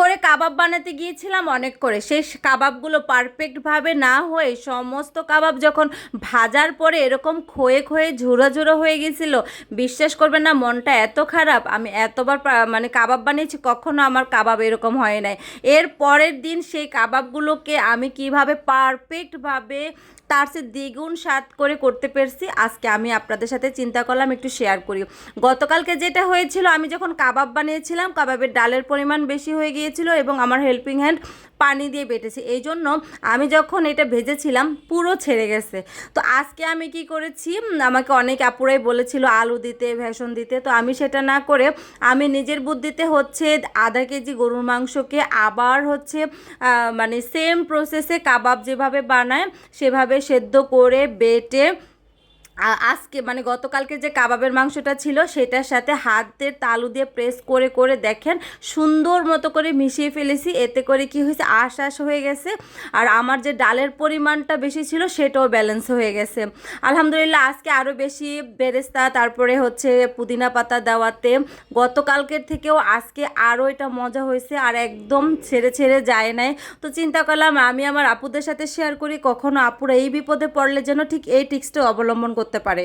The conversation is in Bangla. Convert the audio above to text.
করে কাবাব বানাতে গিয়েছিলাম অনেক করে, সেই কাবাবগুলো পারফেক্টভাবে না হয়ে সমস্ত কাবাব যখন ভাজার পরে এরকম ক্ষয়ে ক্ষয়ে ঝুরো ঝুরো হয়ে গেছিলো, বিশ্বাস করবেন না, মনটা এত খারাপ। আমি এতবার মানে কাবাব বানিয়েছি, কখনো আমার কাবাব এরকম হয় নাই। এর পরের দিন সেই কাবাবগুলোকে আমি কিভাবে পারফেক্টভাবে তার সে দ্বিগুণ স্বাদ করে করতে পেরেছি, আজকে আমি আপনাদের সাথে চিন্তা করলাম একটু শেয়ার করি। গতকালকে যেটা হয়েছিল, আমি যখন কাবাব বানিয়েছিলাম, কাবাবের ডালের পরিমাণ বেশি হয়ে গিয়েছিল এবং আমার হেল্পিং হ্যান্ড পানি দিয়ে বেটেছে, এই জন্য আমি যখন এটা ভেজেছিলাম পুরো ছেড়ে গেছে। তো আজকে আমি কি করেছি, আমাকে অনেক আপুরাই বলেছিল আলু দিতে, ভেষণ দিতে, তো আমি সেটা না করে আমি নিজের বুদ্ধিতে হচ্ছে আধা কেজি গরুর মাংসকে আবার হচ্ছে মানে সেম প্রসেসে কাবাব যেভাবে বানায় সেভাবে সেদ্ধ করে বেটে আজকে মানে গতকালকে যে কাবাবের মাংসটা ছিল সেটার সাথে হাতের তালু দিয়ে প্রেস করে করে দেখেন সুন্দর মতো করে মিশিয়ে ফেলেছি। এতে করে কি হয়েছে, আশ আশ হয়ে গেছে, আর আমার যে ডালের পরিমাণটা বেশি ছিল সেটাও ব্যালেন্স হয়ে গেছে। আলহামদুলিল্লাহ আজকে আরও বেশি বেরেস্তা তারপরে হচ্ছে পুদিনা পাতা দেওয়াতে গতকালকের থেকেও আজকে আরও এটা মজা হয়েছে, আর একদম ছেড়ে ছেড়ে যায় নাই। তো চিন্তা করলাম আমি আমার আপুদের সাথে শেয়ার করি, কখনো আপুরা এই বিপদে পড়লে যেন ঠিক এই টিক্সটা অবলম্বন করতে পারে।